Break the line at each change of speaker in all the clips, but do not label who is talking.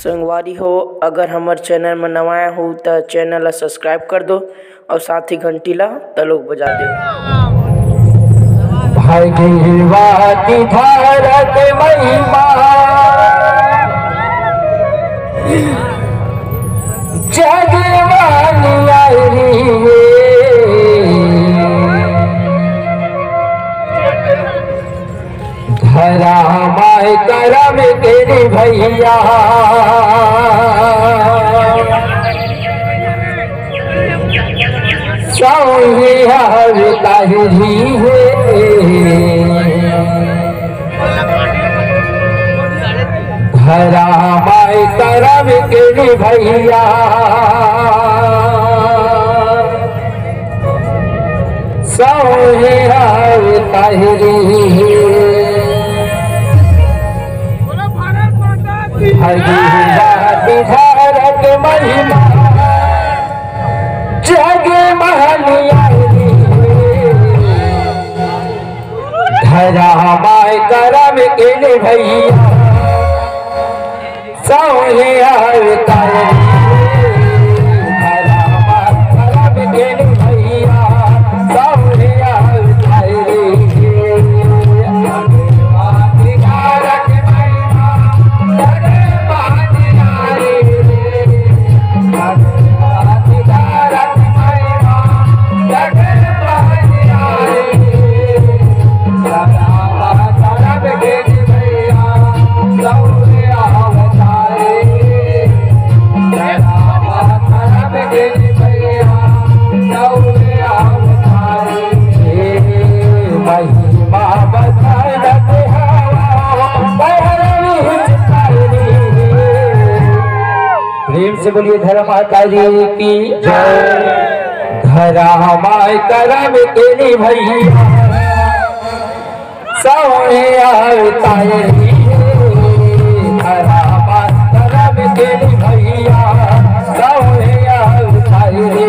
संगवारी हो, अगर हमारे चैनल में नवाया हो तो चैनल ला सब्सक्राइब कर दो और साथ ही घंटी ला तलोक बजा दो।
भाग्यवादी भारत महिमा जगवानी आई धरा माय करम तेरी भैया ताही है धरा माय करम तेरी भैया सोहे ताहरी भारत महिमा जग महलिया धरा माय करम के भैया सोहे ताहरी धरा माय करम के भैया सोहे से बोलिए धरा माता जी की जय। धरा माय करम तेरी भैया सोहे ताहरी धरा माय करम तेरी भैया सोहे ताहरी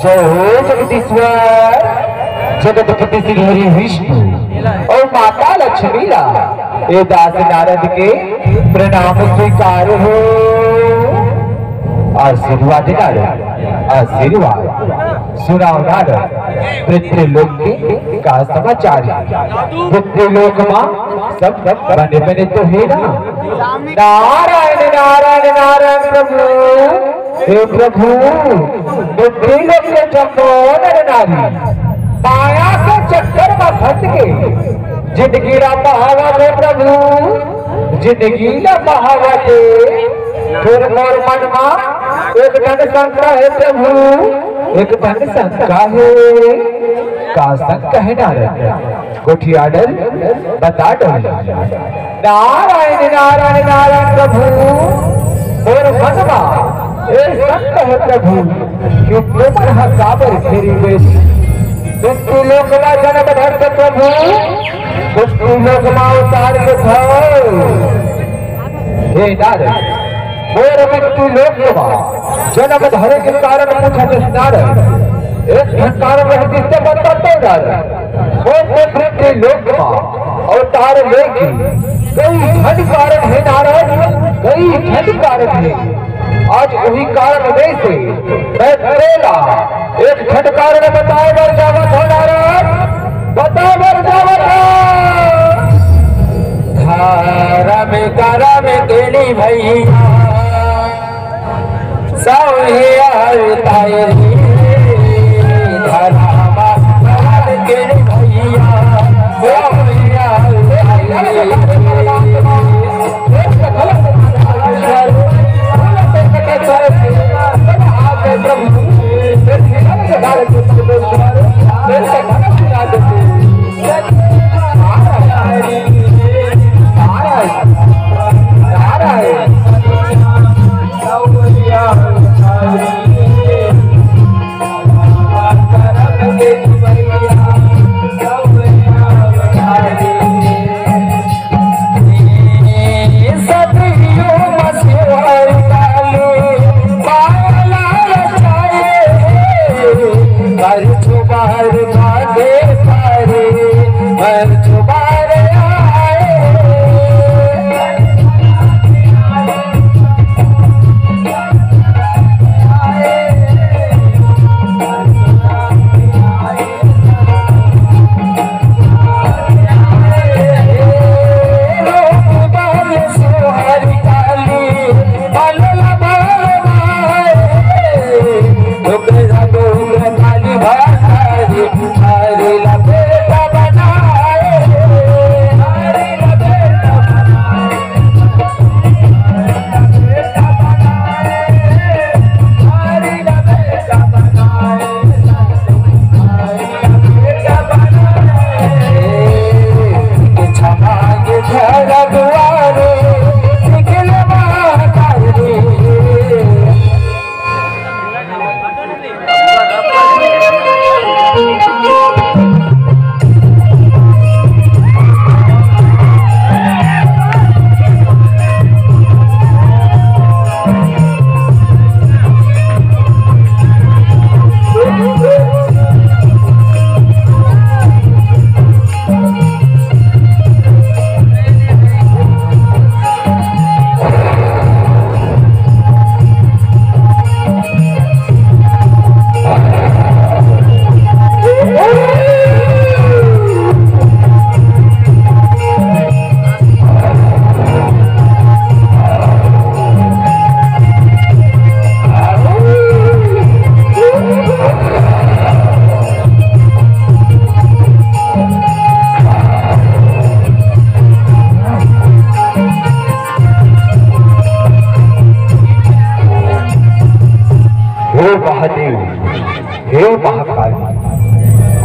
जय हो जगदीश्वर जगतपति श्री हरि विष्णु और माता लक्ष्मी ला ये दास नारद के प्रणाम स्वीकार हो। आशीर्वाद नारद आशीर्वाद सुनाओ नारद पितृलोक के का समाचार पितृलोक मां सब बने बने तो है ना। नारायण नारायण नारायण प्रभु हे प्रभु पितृलोक के चंबोदर नारी माया के चक्कर में फंस के जिंदगी रा बहावा में प्रभु जिंदगी रा बहावा के फिर मोर मन में एक दंड शंका है प्रभु एक दंड शंका है का शंका है नारद कोठिया डर बता दो। नारायण नारायण प्रभु मोर मन में एक शंका है प्रभु कि तुम हकाबर फेरी बेश दुष्टि लोकमा जन्म धरत प्रभु दुष्टि लोकमा उतार के भाव हे नारद मोर मृत्यु लोकमा जन्म धरे के कारण पूछा नारद एक कारण रहती से बताते नारद मोर मृत्यु लोकमा अवतार लेगी कई घट कारण है नारद कई घट कारण है आज वही कारण में से मैं करेला एक घट कारण बताए बर जावत हो नारद बता बर जावत धारा में कारा में केली भैया सौहिया ताई धारा में केली भैया सौहिया हे महाकाली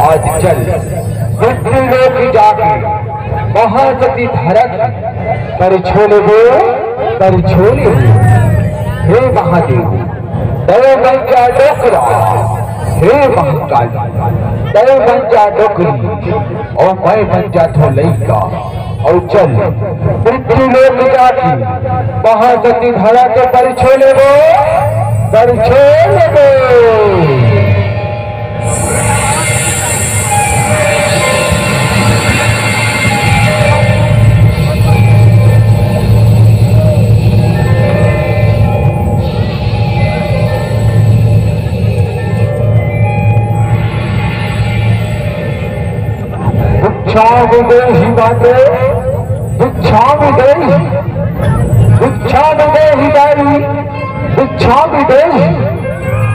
आज चल मृत्यु लोक जाके महासती धरत कर छोले हे महादेव दया बन जा डोकरा हे महाकाली दया बन जा डोकरी और मैं बन जा थो लइका और चल मृत्यु लोक जाके महासती धरत कर छोले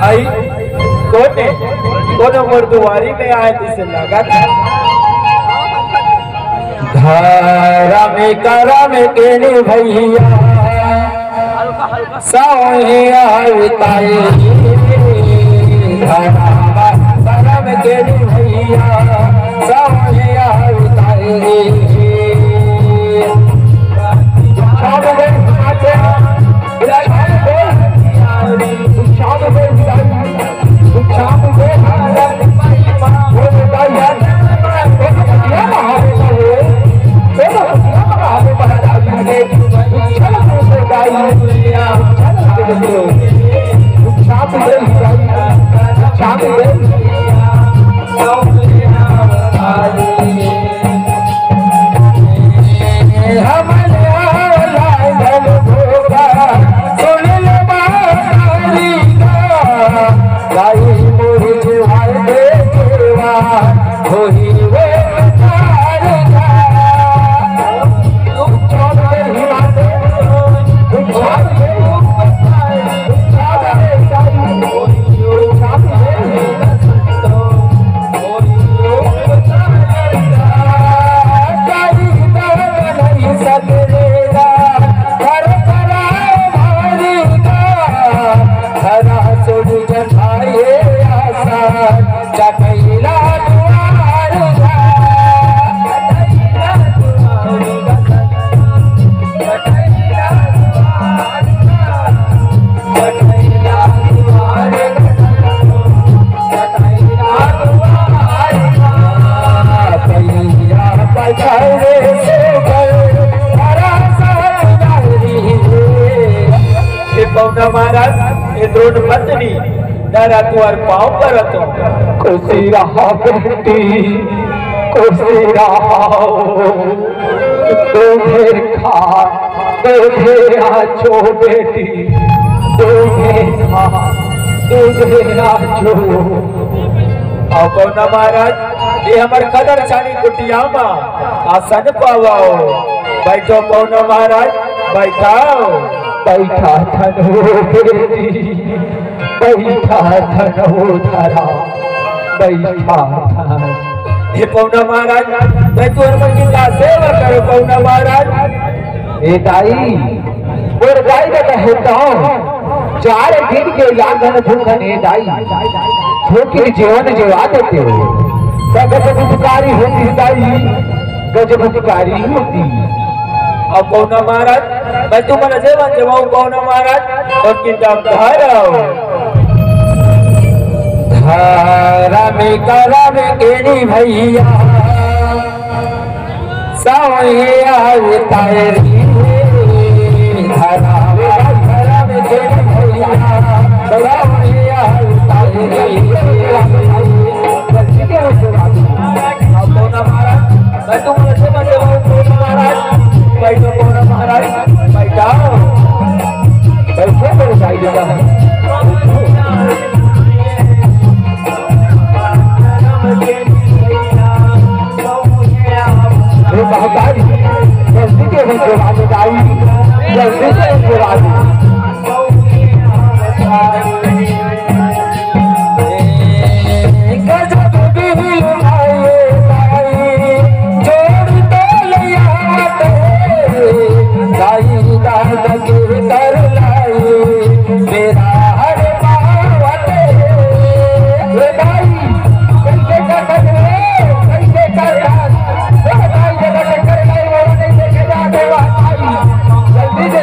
आई कोनो मुर्दुवारी में आए जिसे लगा था धारा में कारा में केली भैया सौहिया ताई धारा में कारा में केली भैया सौहिया ताई शाम में महाराज ये द्रोण पत्नी दारा तुआर पाँव पर तो
खुशी रहा बेटी खुशी रहा तुम्हें खा तुम्हें आचो बेटी तुम्हें खा तुम्हें आचो
अब पौना महाराज ये हमार कदर छानी कुटिया मा आसन पावाओ बैठो पौना महाराज बैठाओ
बैठा धनो बेटी बैठा धनो धरा बैठा धन
हे पौना महाराज मैं तो की का सेवा करो पौना महाराज
ए दाई और दाई का कहता हूँ 4 दिन के लागन भूखन ए दाई भूखी जीवन जीवा देते हो गजब उपकारी होती दाई गजब उपकारी होती।
अब पौना महाराज मैं तुम्हारा सेवन जवाऊ पौना महाराज और किताब धाराओ
राम करम केनी भैया सावैया तारी धरा करम केनी भैया सावैया तारी
अब पौना महाराज मैं तुम्हारा सेवन जवाऊ पौना महाराज बैठो पौना महाराज बैठाओ
कैसे मेरे भाई देता है महतारी जल्दी के हम जवाब दाई जल्दी से हम जवाब गजब भी आए दाई जोड़ तो लिया दाई दाद के कर लाई मेरा हर पावते दाई कैसे कर कैसे कर जल्दी से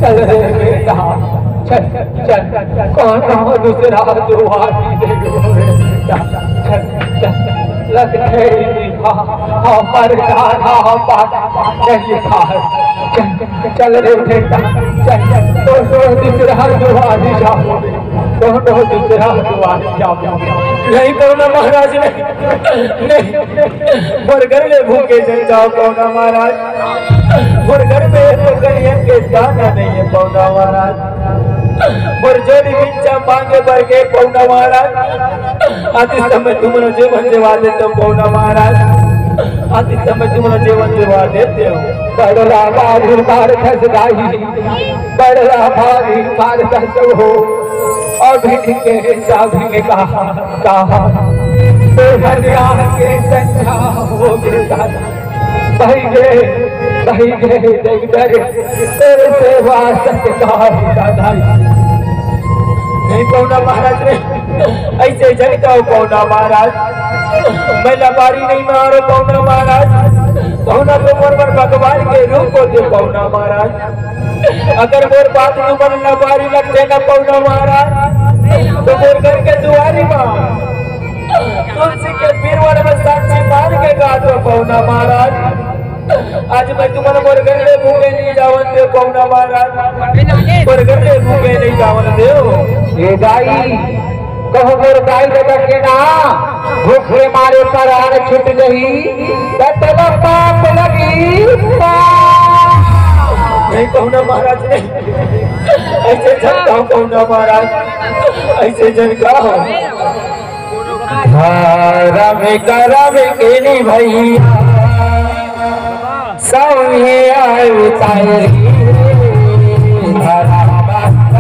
चल रे बेटा चल चल कौन दूसरा दुआरी देखो बेटा चल चल लग गई पर दादा नहीं खा चल रे बेटा चल तो दूसरा दुआरी जाओ तो दूसरा दुआरी जाओ
नहीं पौना महाराज नहीं और घर में भूखे चल जाओ पौना महाराज और घर में तो कहीं के दाना नहीं है पौना महाराज जोड़ी बिंचा मांगे बर के पौना महाराज आती समय तुम्हारा जीवन जीवा देते हो पौना महाराज आती समय तुम्हारा जीवन जीवा देते हो
बड़ला बाबू मार धस गाई बड़ला भारी मार धस हो अभी के चाबी ने कहा तो हरिया के संख्या हो गया भाई गे देख डरे तेरे सेवा सत्कार दादाई
नहीं पौना महाराज रे ऐसे जगता हो पौना महाराज मैं लबारी नहीं मारो पौना महाराज पौना को मोर भगवान के रूप को दे पौना महाराज अगर मोर बात में मन लबारी लगते ना पौना महाराज तो मोर घर के दुआरी मां तुलसी के पीरवर में साक्षी मान के गा दो पौना महाराज आज मैं तुम्हारे मोर घर ले भूखे नहीं जावन दे पौना महाराज मोर घर ले भूखे नहीं जावन दे
ये गाई कहो मोर गाई लगा के ना भूखे मारे प्राण छूट गई तब पाप लगी
नहीं पौना महाराज नहीं ऐसे झटका पौना महाराज ऐसे झटका हो
रवि करवि किनी भैया सौहे आयु तायरी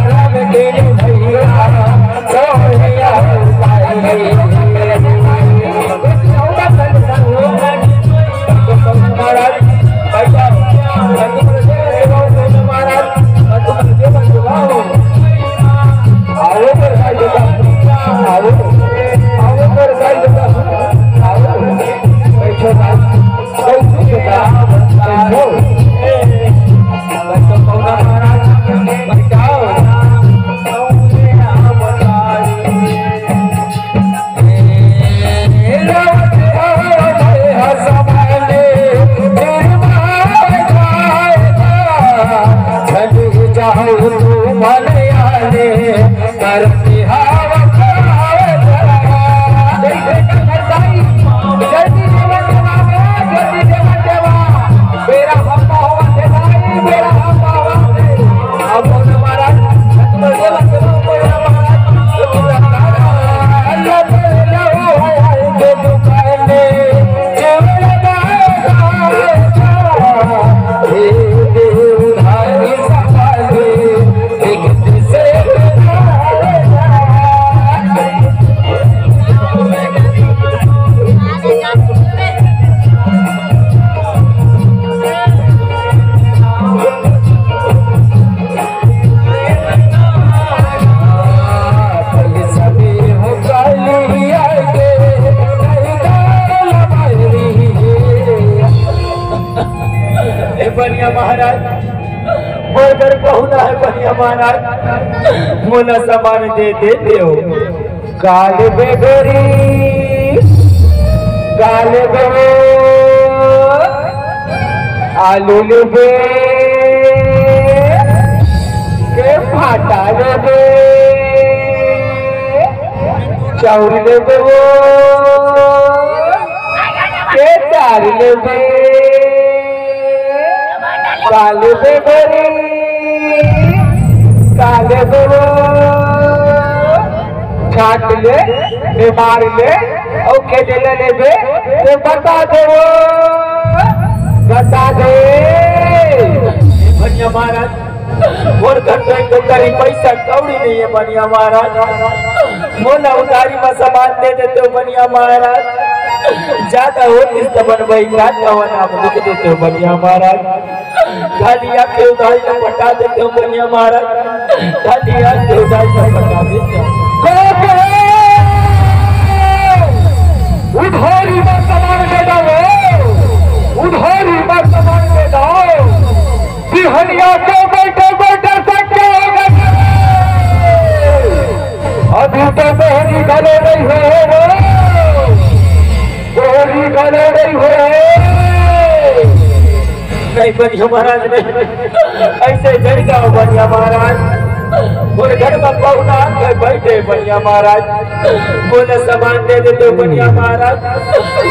रवि किनी भैया सौहे आयु तायरी
महाराज महाराज मोला सामान दे देते हो
काल बेगरी काल बेगो आलू लेबे के फाटा लेबे चाउर लेबे के चार लेबे काल बेगरी काले बेबो छाट ले बीमार ले और खेले ले लेबे तो बता दे
बनिया महाराज और घर तो एक करी पैसा कौड़ी नहीं है बनिया महाराज मोला उधारी में सामान दे देते हो बनिया महाराज ज्यादा होती तो बनवाई काटा वाला लिख देते हो बनिया महाराज खाली आपके उधारी में पटा देते हो बनिया महाराज खाली आपके उधारी में पटा देते हो
उधारी में सामान दे दो उधारी में सामान दे दो बिहनिया को बैठे बैठे सच्चे हो गए अभी तो मेहरी गले नहीं हुए गोरी गले नहीं हुए
नहीं बनिया महाराज नहीं ऐसे जड़ जाओ बनिया महाराज बोले घर में पहुना बैठे बनिया महाराज बोले सामान दे देते बनिया महाराज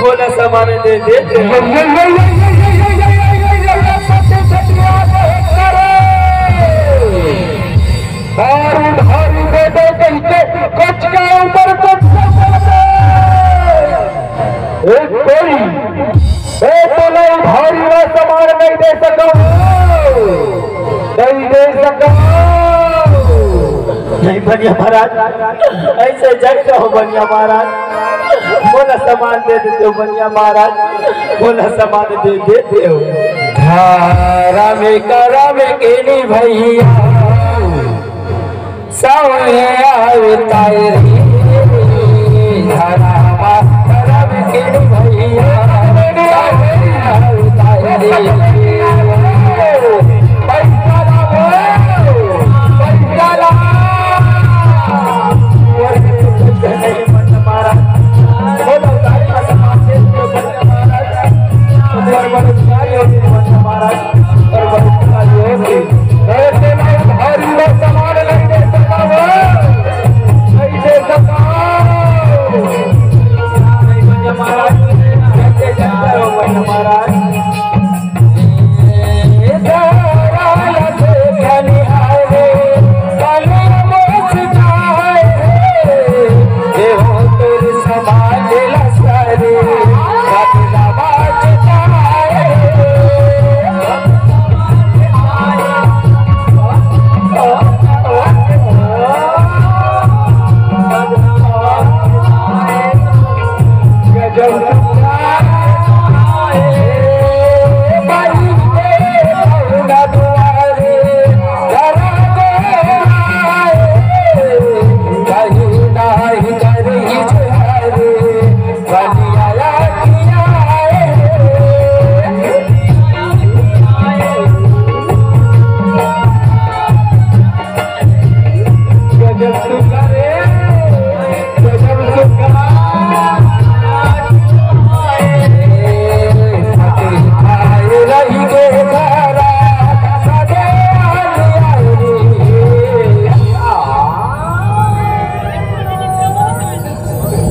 बोले सामान दे देते
और उधारी दे दो कहते कुछ के ऊपर कुछ एक कोई तो नहीं भारी में सामान नहीं दे सका, नहीं दे सका।
नहीं बनिया महाराज, ऐसे जग जाओ बनिया महाराज, बोला सामान दे देते हो बनिया महाराज, बोला सामान दे देते हो।
धारा में करा में केली भैया सावने आवताई धारा में करा में केली भैया सावने आवताई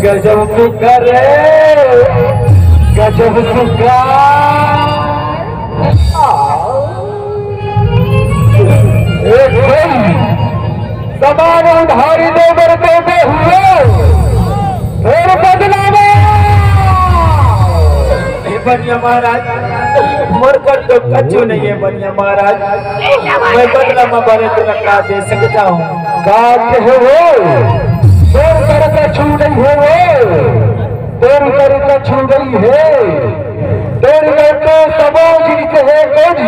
गजब करे गजब सुखा समान उधारी देवर देते हुए फिर बदला
बनिया महाराज, मरकर तो कच्चू नहीं है बनिया महाराज, मैं बदला में बड़े तिलका दे सकता हूँ।
तोर करके छू गई है तोर करके छू गई है तोर करके समझ है कोई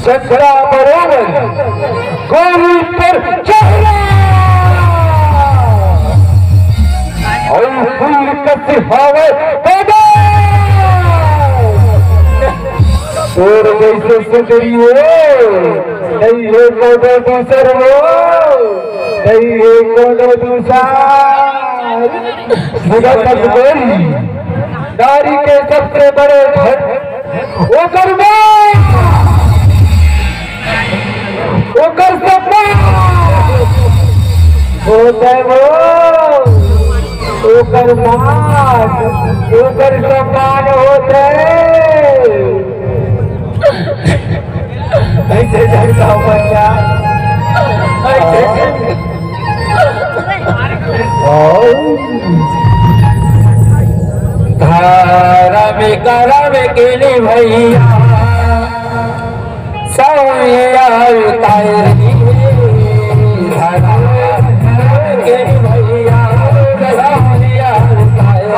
चक्रा बरोबर कोई पर चढ़ा और फूल कसी हवे तोर जैसे सुंदरी हो नहीं है कोई दूसर हो नहीं है कोई दूसर नारी के सबसे बड़े धन ओकर होता वो ओकर मात ओकर सम्मान होता
ऐसे जगता हूँ बनिया,
धारा में करा में केली भैया सौया उतारी धारा में केली भैया सौया उतारी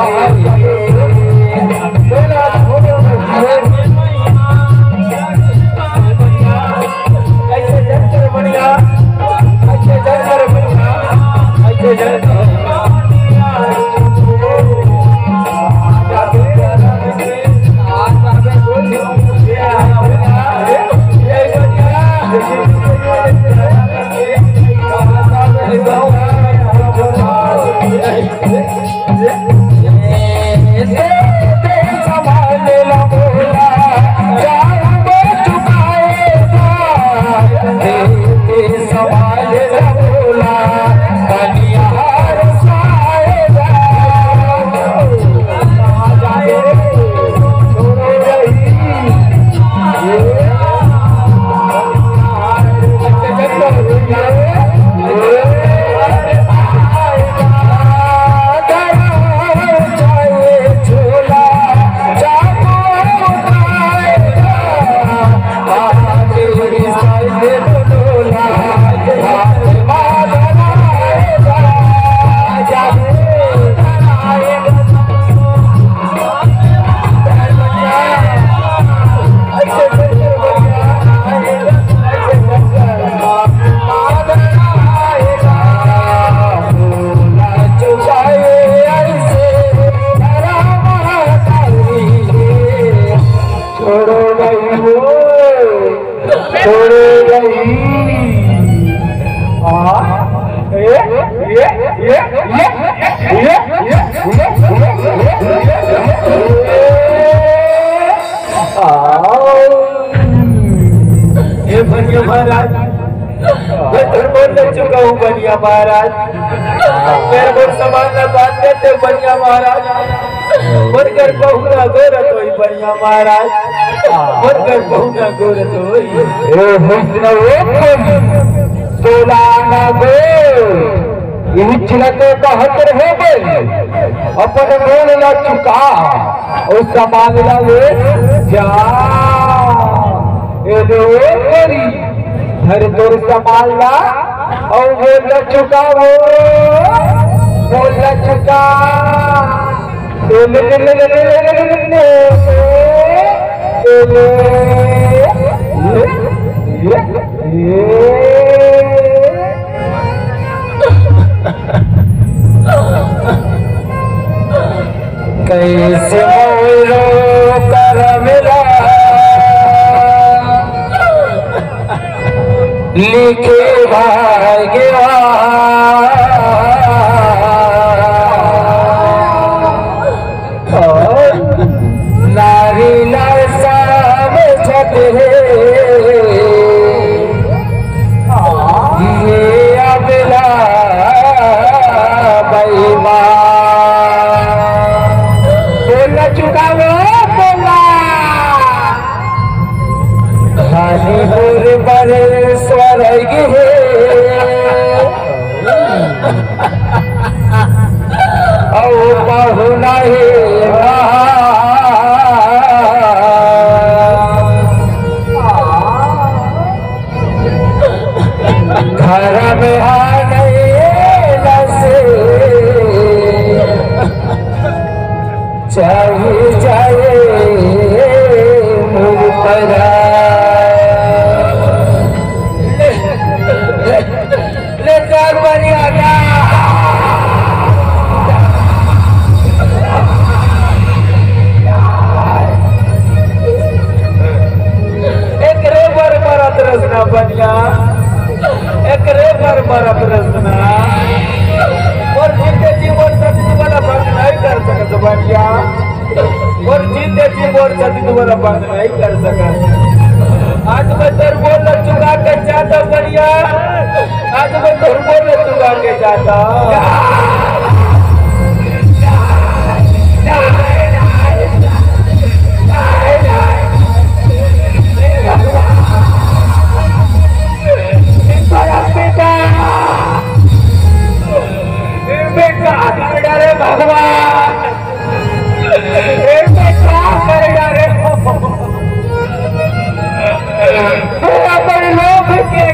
ऐसे जगकर बनिया, ऐसे जगकर बनिया, ऐसे जगकर
सवाल बोला बनिया
ये बनिया महाराज मैं धर्मों ले चुका हूँ बनिया महाराज मेरे को सामान न बांध देते बनिया महाराज बनकर बहुना गोरत होई बनिया महाराज बनकर बहुना गोरत होई
सोलाना गो यही चिलते कहत रहे अपन मोल न चुका और सामान ला ले जा करी हर तोर सामान ला और बोल न चुका वो बोल न चुका कैसे मोरो कर मिला लिखे भाग्य नारी लसा में छते ये अबला बैमा बोल चुका वो बोला खाली बोल पर स्वर्ग है औ बहुना है घर में आने से चाहिए जाए मुझ पर ले चार बनिया एक रेबर मरत रसना बनिया एक रेबर मरत रसना और जीते जी बोल सकती वाला बंद नहीं कर सकत बनिया और जीते जी बोल सकती वाला बंद नहीं कर सकत आज मैं तेरे बोल चुका के जाता बनिया आज मैं तेरे बोल चुका के जाता भगवान अपने लोग के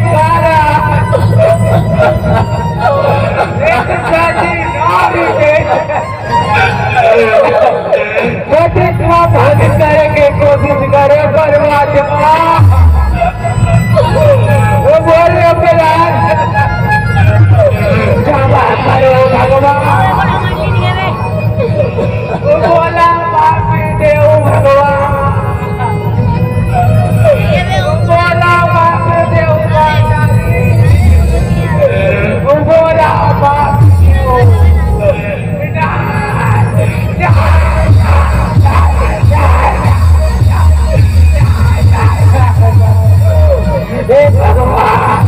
भोजन करेंगे कोशिश करे परमात्मा वो बोल रहे क्षमा करो भगवान वो बोला माफी देव भगवान बोला माफी देव वो बोला माफी भगवान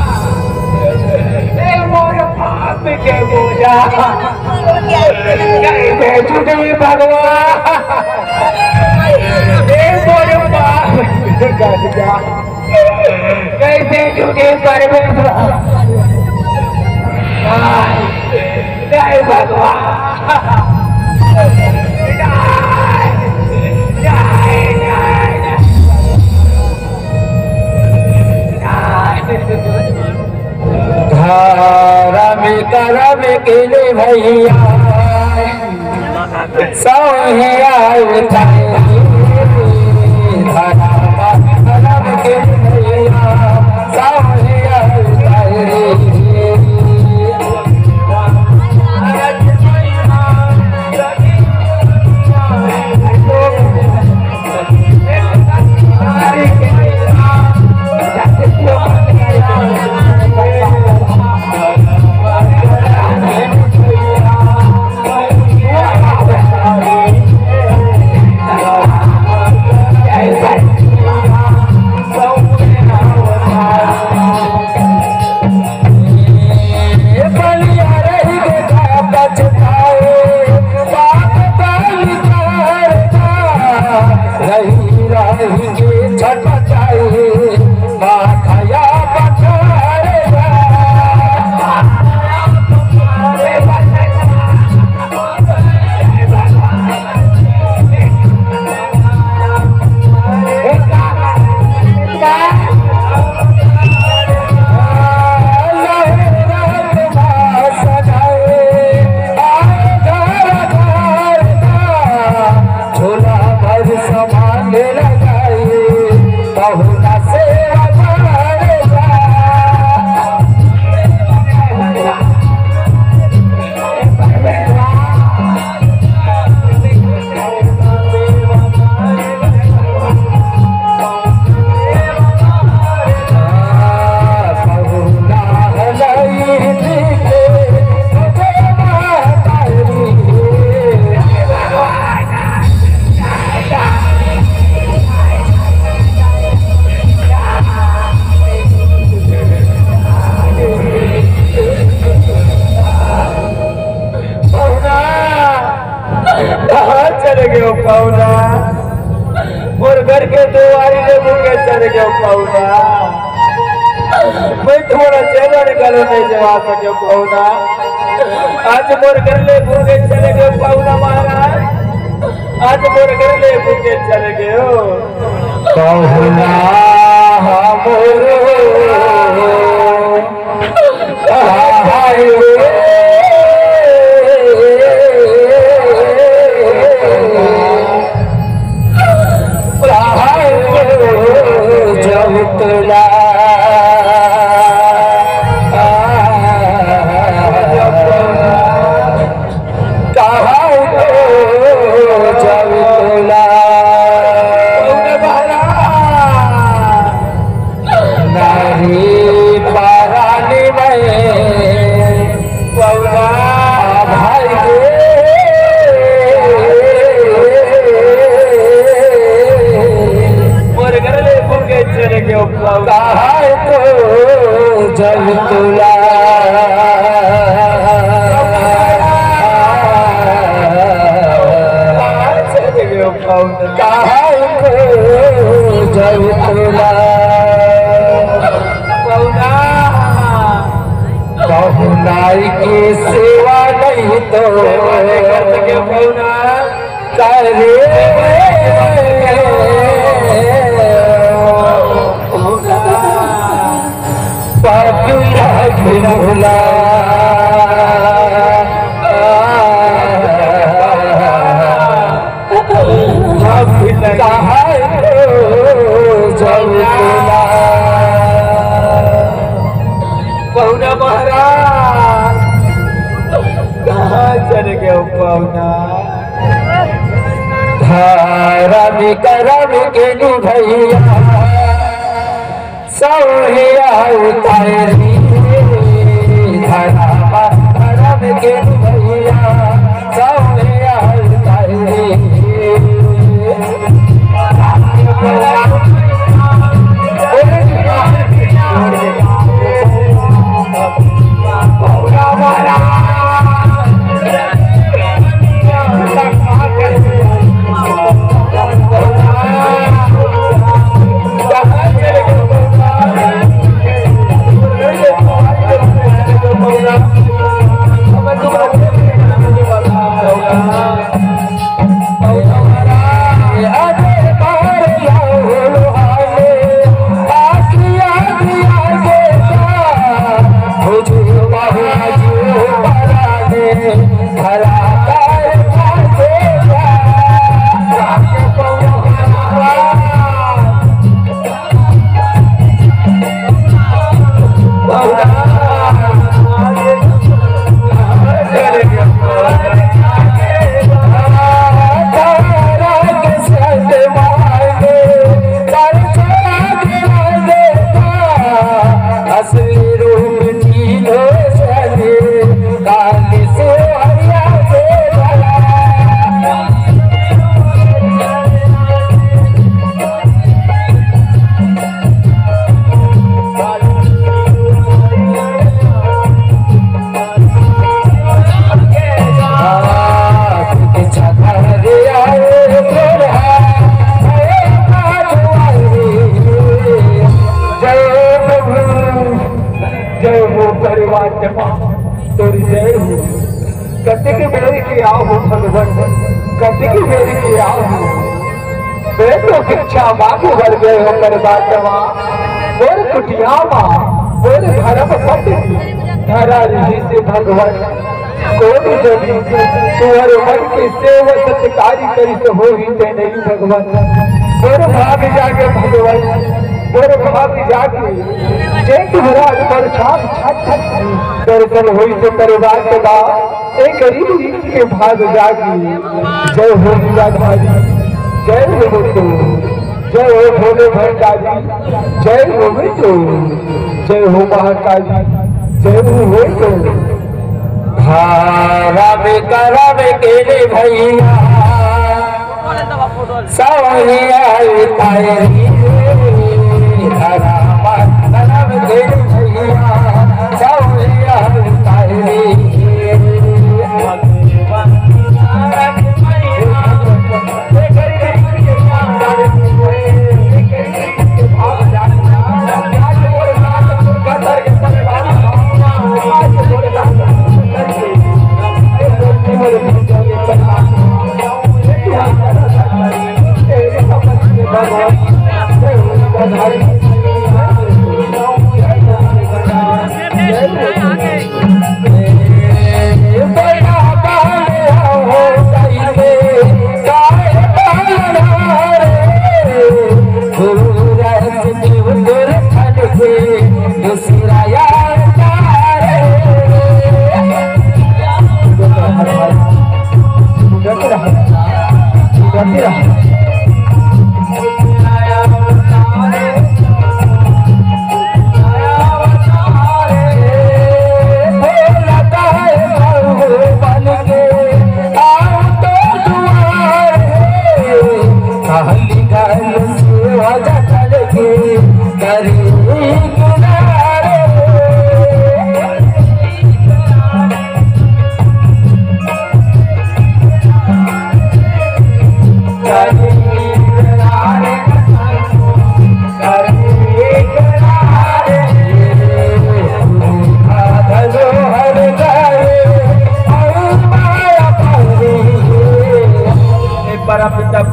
मोर पाप के बोझा कैसे छूटे भगवान मोर पाप कैसे छूटे परमेश्वर जय भगवान करम के लिए भैया सोहिया करम के भैया सोहिया माखया बखारेगा झोला भर सामान लगाए बहुना सेवा करेगा पौना मोर घर के दुआरी ले भूखे चले गयो पौना मैं थोड़ा चेहरा निकालो नहीं जवा सके पौना आज मोर घर ले भूखे चले गयो पौना महाराज आज मोर घर ले भूखे चले गयो पौना मोर जब तुला कहा जब तुला नहीं पारानी में पौना भाई चले गयो कहा तो जब तुला चले गयो कहा तो जब तुला बहुनाई की सेवा नहीं तो करे भूला कहा जब तुला पौना महाराज कहाँ चले गए पौना धर्म करम के भैया सौरिया उतारी धर्म के भैया सौरिया उतारी रूप नीलो सने काले से हरिया के आओ भगवान, कतिक बेर के आओ। मैं तो भिक्षा मांगे भर गए हो कर बाटवा, और कुटिया माँ और धर्म पति धरा रही से भगवान। कोट जनी तुम्हारे मन के सेवा सत्कारी करी तो हो ही ते नहीं भगवान। और भाग जाके भगवान, और भाग जाके जेठ महाराज पर छाप छाप दर्शन हुई से परिवार के बाद एक गरीब रीत के भाग जागी। जय हो लीलाधारी, जय हो तो, जय हो भोले भंडारी, जय हो तो, जय हो महाकाली, जय हो तो।
करब के भैया सवैया तारी करब के भैया सवैया तारी।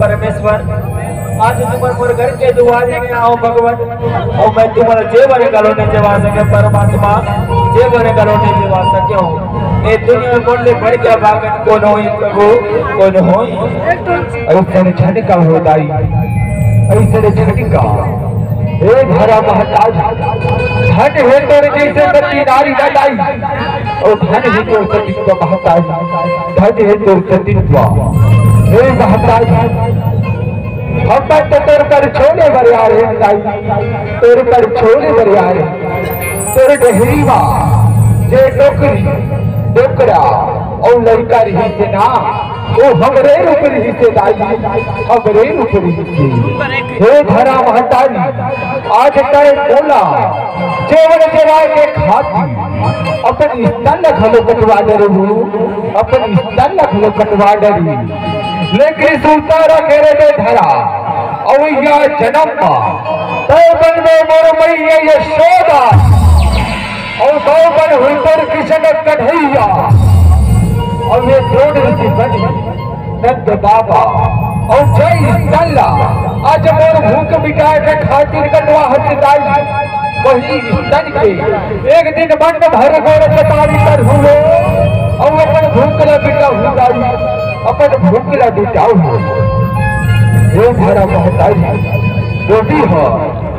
परमेश्वर आज तुम्हारे घर के दुआरे में आओ भगवान, और मैं तुम्हारा जेवर गलोने जवा सके परमात्मा, जेवर गलोने जवा सके हो। ये दुनिया में बोलने बढ़ गया भागन कौन हो प्रभु, कौन हो
ऐसे झटका होताई, ऐसे झटका हे धरा महताज झट है तोर जैसे सती नारी नदाई, और धन है तोर सतीत्व महताज, धन है तोर सतीत्व हे महताज। हम तो तोर पर छोले बरिया रे तोर पर छोले बरिया रे, तोर डहरीवा जे टोकरी डोकरा और लड़का रही से ना, वो हमरे ऊपर ही से दाई, हमरे ऊपर ही से। हे धरा महतारी आज तय बोला जेवर जरा के खाती अपन स्तन खलो कटवा डरू, अपन स्तन खलो कटवा डरी, लेकिन सुतारा केरे में धरा अवैया जन्म तय बन में मोर मैया यशोदा, और दो बन हुई पर किशन कन्हैया, और ये द्रोण ऋषि बनी नंद बाबा, और जय तल्ला आज मोर भूख मिटाए के खातिर कटवा हथिदाई, वही स्तन के एक दिन मन भर गोर चपारी कर हुए, और अपन भूख ला बिटा हुदाई, अपन भूख ला बिटाऊ हो। ये धरा महतारी रोटी हो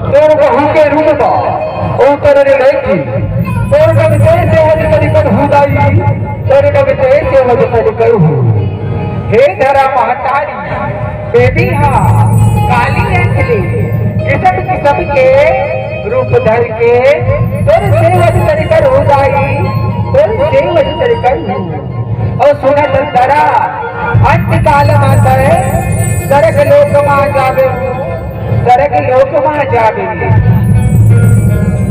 तोर बहू के रूप बा, ओ तरने लेकी तोर कब जैसे वजह तरीकन हुदाई, तोर कब जैसे वजह तरीकन हूँ। हे धरा महतारी बेबी हाँ काली अंजलि किस्म किस्म के रूप धर के तोर से वजह तरीकन हुदाई, तोर से वजह तरीकन हूँ। और सुना दरा अंत काल माता है सरक लोक मां जावे, सरक लोक मां जावे।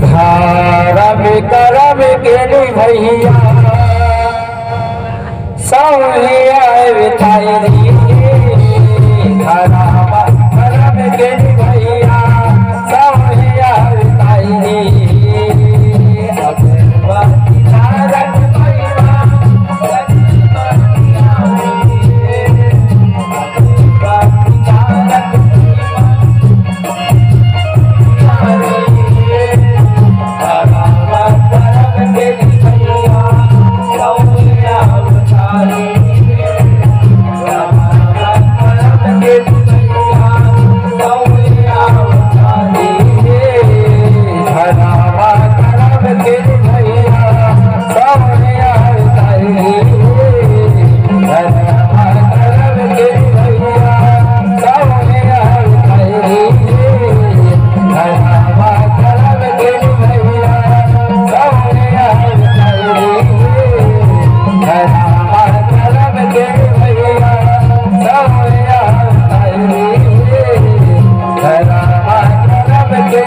धारम करम के भैया सवैया तारी, धराम करम के भैया सवैया तारी।
धर्म के